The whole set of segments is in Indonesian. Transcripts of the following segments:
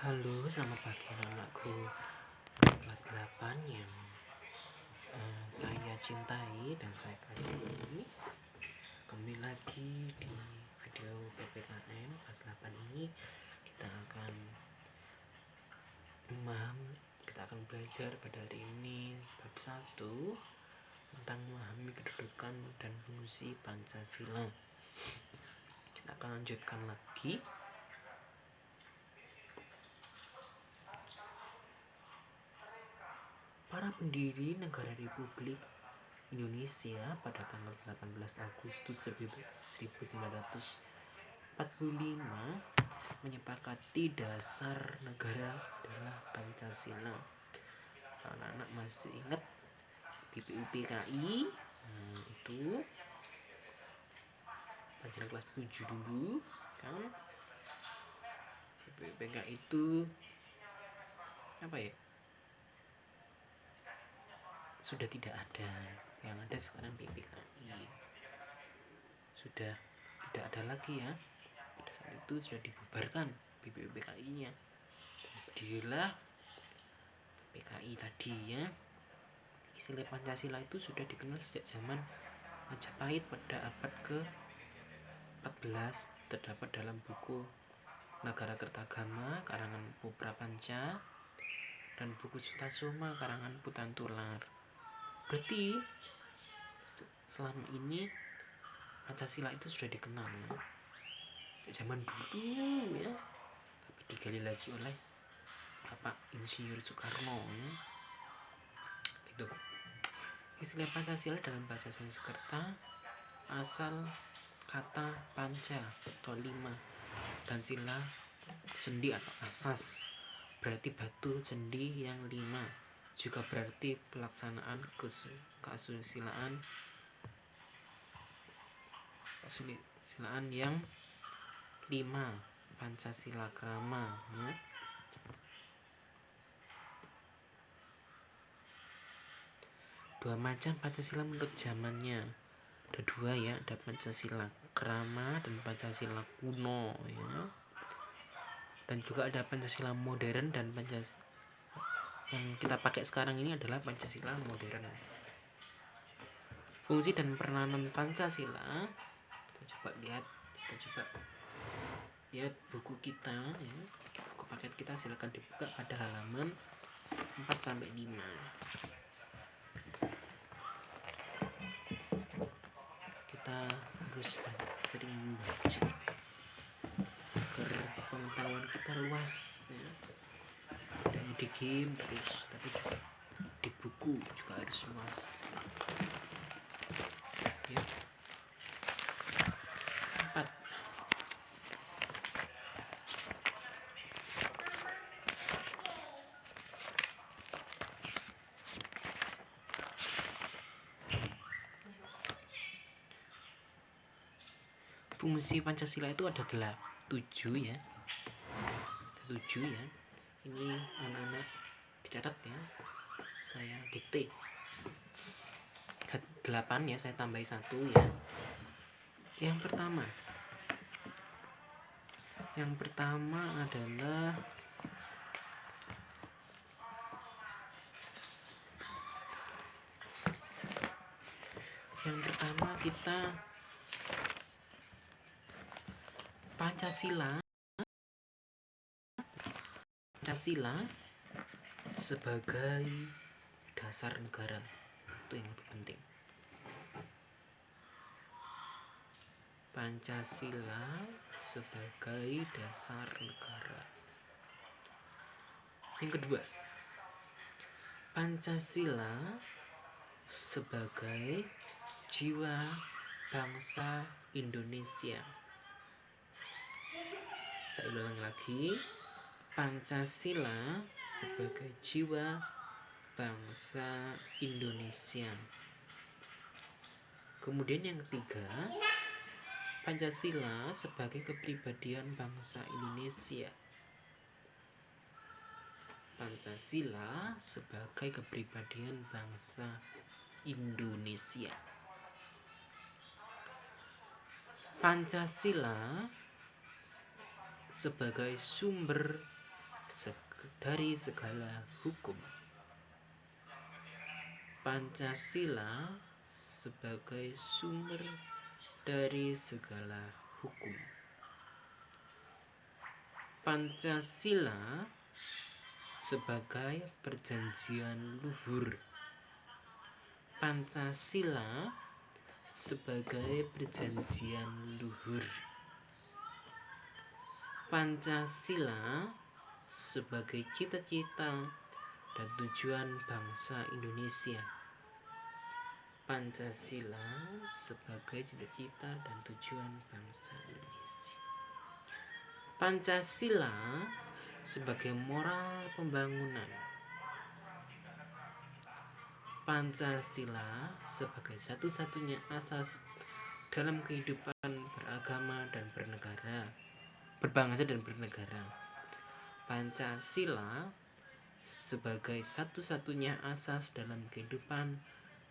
Halo, selamat pagi anak-anakku kelas 8 yang saya cintai dan saya kasihi. Kembali lagi di video PPKN kelas 8 ini kita akan belajar pada hari ini bab 1 tentang memahami kedudukan dan fungsi Pancasila. Kita akan lanjutkan lagi. Para pendiri negara Republik Indonesia pada tanggal 18 Agustus 1945 menyepakati dasar negara adalah Pancasila. Anak-anak masih ingat BPUPKI? Itu pelajaran kelas 7 dulu kan. BPUPKI itu apa ya? Sudah tidak ada. Yang ada sekarang BPKI. Sudah tidak ada lagi ya. Pada saat itu sudah dibubarkan BPUPKI-nya. Dirilah PKI tadi ya. Istilah Pancasila itu sudah dikenal sejak zaman Majapahit pada abad ke-14. Terdapat dalam buku Nagara Kertagama karangan Puprapanca dan buku Sutasoma karangan Putantular. Berarti selama ini Pancasila itu sudah dikenal ya. Zaman dulu ya, tapi digali lagi oleh Bapak Insinyur Soekarno ya. Gitu. Istilah Pancasila dalam bahasa Sanskerta asal kata panca atau 5 dan sila sendi atau asas, berarti batu sendi yang 5, juga berarti pelaksanaan kesusilaan yang 5, Pancasila Krama ya. Dua macam Pancasila menurut zamannya. Ada 2 ya, ada Pancasila Krama dan Pancasila kuno ya. Dan juga ada Pancasila modern dan Pancasila yang kita pakai sekarang ini adalah Pancasila modern. Fungsi dan peranan Pancasila, kita coba lihat buku kita ya. Buku paket kita silakan dibuka pada halaman 4-5. Kita harus sering membaca agar pengetahuan kita luas ya. Tidak hanya di game terus, tapi juga di buku juga harus luas ya. 4. Fungsi Pancasila itu ada 7 ya. Ada 7 ya. Ini anak-anak dicatat ya. Saya dikte. 8 ya, saya tambahi 1 ya. Yang pertama adalah kita Pancasila sebagai dasar negara. Itu yang lebih penting. Pancasila sebagai dasar negara. Yang kedua, Pancasila sebagai jiwa bangsa Indonesia. Saya ulang lagi, Pancasila sebagai jiwa bangsa Indonesia. Kemudian yang ketiga, Pancasila sebagai kepribadian bangsa Indonesia. Pancasila sebagai kepribadian bangsa Indonesia. Pancasila sebagai sumber dari segala hukum. Pancasila sebagai sumber dari segala hukum. Pancasila sebagai perjanjian luhur. Pancasila sebagai perjanjian luhur. Pancasila sebagai cita-cita dan tujuan bangsa Indonesia. Pancasila sebagai cita-cita dan tujuan bangsa Indonesia. Pancasila sebagai moral pembangunan. Pancasila sebagai satu-satunya asas dalam kehidupan beragama dan bernegara, berbangsa dan bernegara. Pancasila sebagai satu-satunya asas dalam kehidupan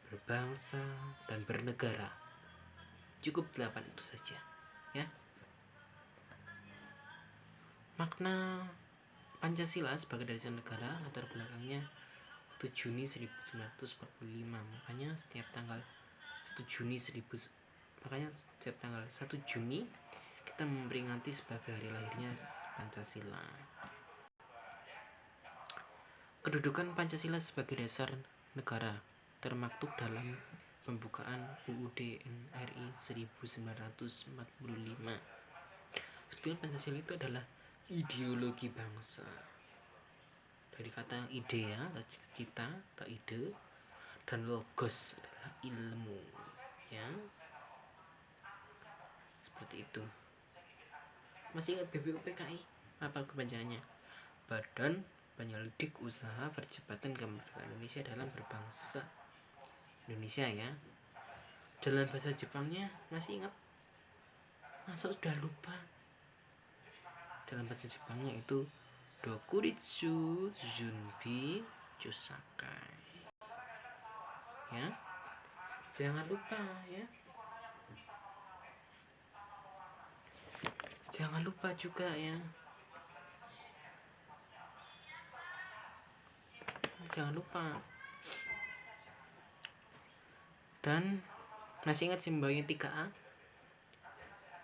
berbangsa dan bernegara. Cukup 8 itu saja, ya. Makna Pancasila sebagai dasar negara latar belakangnya 1 Juni 1945. Makanya setiap tanggal 1 Juni setiap tanggal 1 Juni kita memperingati sebagai hari lahirnya Pancasila. Kedudukan Pancasila sebagai dasar negara termaktub dalam pembukaan UUD RI 1945. Sebetulnya Pancasila itu adalah ideologi bangsa. Dari kata ide ya, atau cita-cita atau ide, dan logos adalah ilmu, ya. Seperti itu. Masih ingat BPUPKI? Apa kepanjangannya? Badan Penyelidik Usaha Percepatan Kemerdekaan Indonesia dalam Berbangsa Indonesia, ya. Dalam bahasa Jepangnya masih ingat? Masa udah lupa? Dalam bahasa Jepangnya itu Dokuritsu Junbi Chusakai, ya. Jangan lupa, ya. Jangan lupa juga, ya. Jangan lupa. Dan masih ingat simbolnya 3A?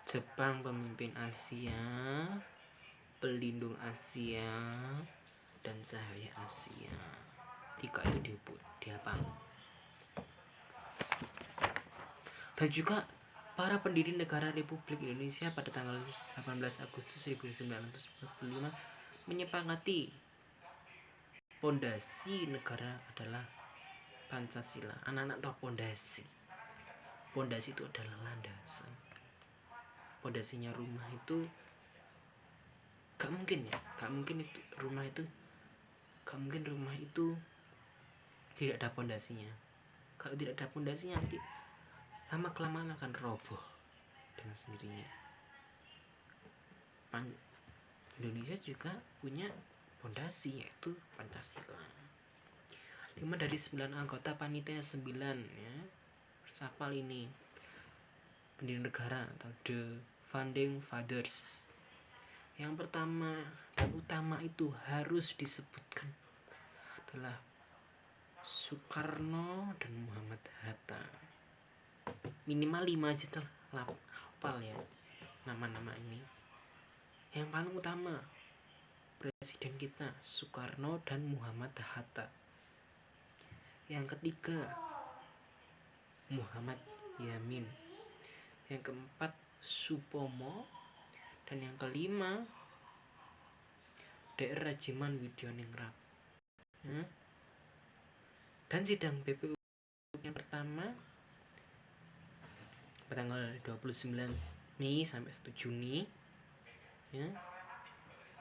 Jepang pemimpin Asia, pelindung Asia, dan cahaya Asia. 3 itu dihafal. Dan juga para pendiri negara Republik Indonesia pada tanggal 18 Agustus 1945 menyepakati pondasi negara adalah Pancasila. Anak-anak tahu pondasi. Pondasi itu adalah landasan. Pondasinya rumah itu gak mungkin rumah itu tidak ada pondasinya. Kalau tidak ada pondasinya nanti lama kelamaan akan roboh dengan sendirinya. Indonesia juga punya pondasi, yaitu Pancasila. 5 dari 9 anggota panitia 9, ya. Bersapal ini pendiri negara atau The Founding Fathers. Yang pertama dan utama itu harus disebutkan adalah Soekarno dan Muhammad Hatta. Minimal 5 aja lah hafal, ya, nama-nama ini. Yang paling utama presiden kita Soekarno dan Muhammad Hatta. Yang ketiga Muhammad Yamin. Yang keempat Supomo. Dan yang kelima DR Rajiman Widyaningrat. Dan sidang BPU yang pertama pada tanggal 29 Mei sampai 1 Juni, ya,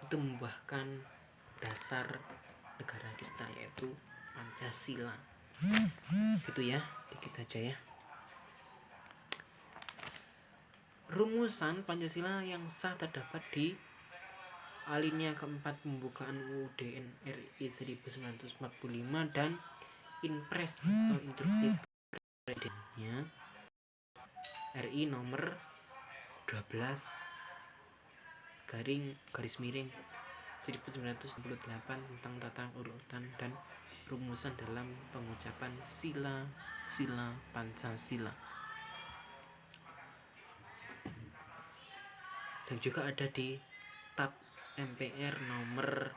itu membuahkan dasar negara kita, yaitu Pancasila. Gitu, ya, dikit aja, ya. Rumusan Pancasila yang sah terdapat di alinea keempat pembukaan UUD RI 1945 dan Inpres atau Instruksi Presidennya RI nomor 12 garis miring 1968 tentang tata urutan dan rumusan dalam pengucapan sila Pancasila. Dan juga ada di tab MPR nomor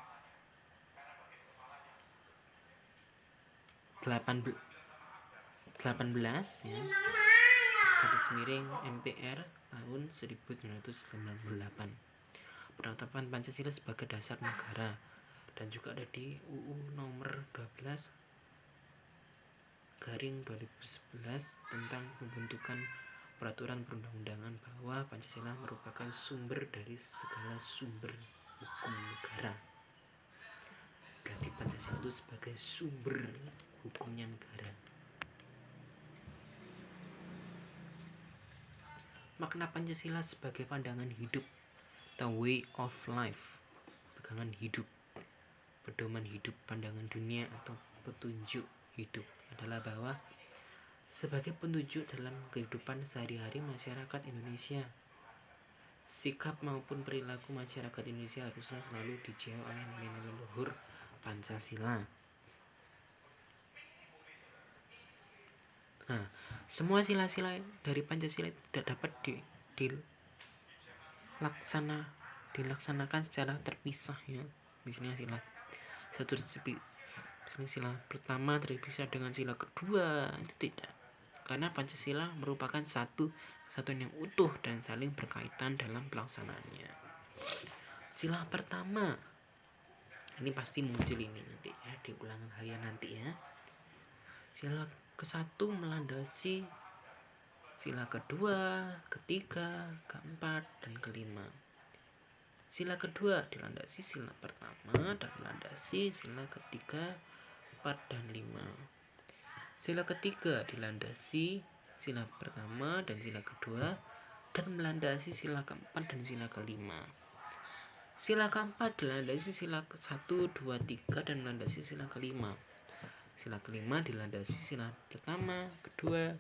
18 ya, garis miring MPR tahun 1998, penetapan Pancasila sebagai dasar negara. Dan juga ada di UU nomor 12 garing 2011 tentang pembentukan peraturan perundang-undangan bahwa Pancasila merupakan sumber dari segala sumber hukum negara. Berarti Pancasila itu sebagai sumber hukumnya negara. Makna Pancasila sebagai pandangan hidup atau way of life, pegangan hidup, pedoman hidup, pandangan dunia atau petunjuk hidup adalah bahwa sebagai petunjuk dalam kehidupan sehari-hari masyarakat Indonesia, sikap maupun perilaku masyarakat Indonesia harusnya selalu dijaga oleh nilai-nilai luhur Pancasila. Nah, semua sila-sila dari Pancasila tidak dapat dilaksanakan secara terpisah ya. Misalnya sila pertama terpisah dengan sila kedua, itu tidak. Karena Pancasila merupakan satu kesatuan yang utuh dan saling berkaitan dalam pelaksanaannya. Sila pertama ini pasti muncul ini nanti ya di ulangan harian nanti ya. Sila ke-1 melandasi sila kedua, ketiga, keempat, dan kelima. Sila kedua dilandasi sila pertama dan melandasi sila ketiga, 4, dan 5. Sila ketiga dilandasi sila pertama dan sila kedua dan melandasi sila keempat dan sila kelima. Sila keempat dilandasi sila ke-1, 2, 3 dan melandasi sila kelima. Sila kelima dilandasi sila pertama, kedua,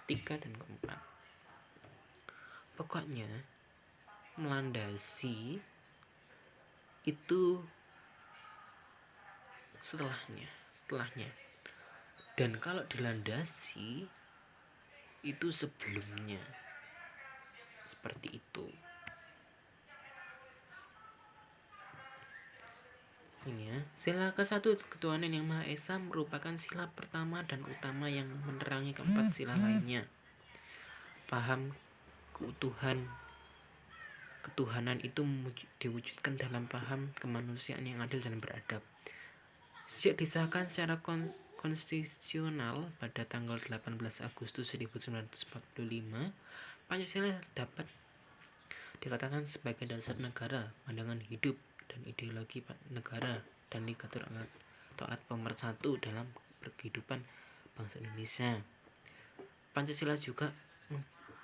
ketiga, dan keempat. Pokoknya melandasi itu setelahnya. Dan kalau dilandasi itu sebelumnya. Seperti itu. Ini ya, sila ke-1 ketuhanan yang Maha Esa merupakan sila pertama dan utama yang menerangi keempat sila lainnya. Paham ketuhanan itu diwujudkan dalam paham kemanusiaan yang adil dan beradab. Sejak disahkan secara konstitusional pada tanggal 18 Agustus 1945, Pancasila dapat dikatakan sebagai dasar negara, pandangan hidup, dan ideologi negara, dan indikator atau alat pemersatu dalam kehidupan bangsa Indonesia. Pancasila juga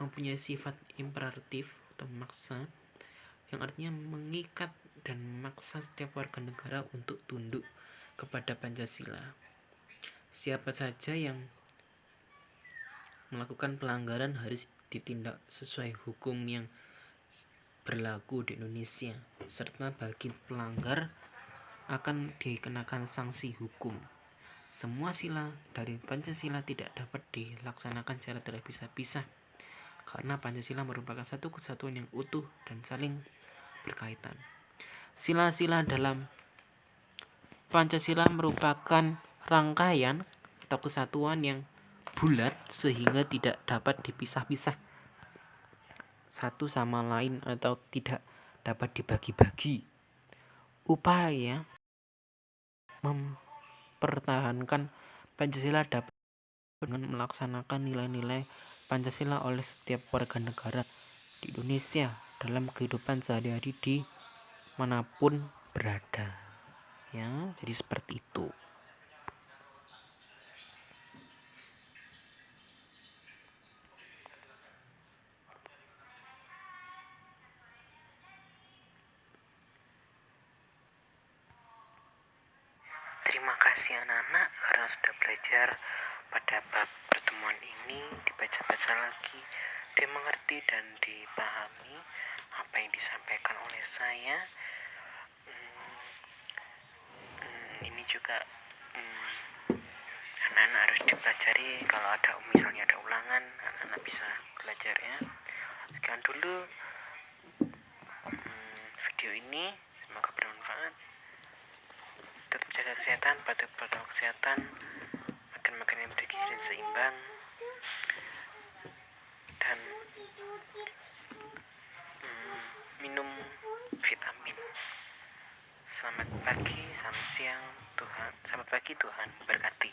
mempunyai sifat imperatif atau maksa, yang artinya mengikat dan memaksa setiap warga negara untuk tunduk kepada Pancasila. Siapa saja yang melakukan pelanggaran harus ditindak sesuai hukum yang berlaku di Indonesia, serta bagi pelanggar akan dikenakan sanksi hukum. Semua sila dari Pancasila tidak dapat dilaksanakan secara terpisah-pisah karena Pancasila merupakan satu kesatuan yang utuh dan saling berkaitan. Sila-sila dalam Pancasila merupakan rangkaian atau kesatuan yang bulat sehingga tidak dapat dipisah-pisah satu sama lain atau tidak dapat dibagi-bagi. Upaya mempertahankan Pancasila dapat dengan melaksanakan nilai-nilai Pancasila oleh setiap warga negara di Indonesia dalam kehidupan sehari-hari di manapun berada. Ya, jadi seperti itu. Terima kasih anak-anak karena sudah belajar pada bab pertemuan ini, dibaca-baca lagi, dimengerti dan dipahami apa yang disampaikan oleh saya. Ini juga anak-anak harus dipelajari. Kalau ada misalnya ada ulangan, anak-anak bisa belajar ya. Sekian dulu video ini, semoga bermanfaat. Tetap jaga kesehatan, patuhi protokol kesehatan, makan makanan yang bergizi dan seimbang, dan minum vitamin. Selamat pagi, selamat siang, Tuhan berkati.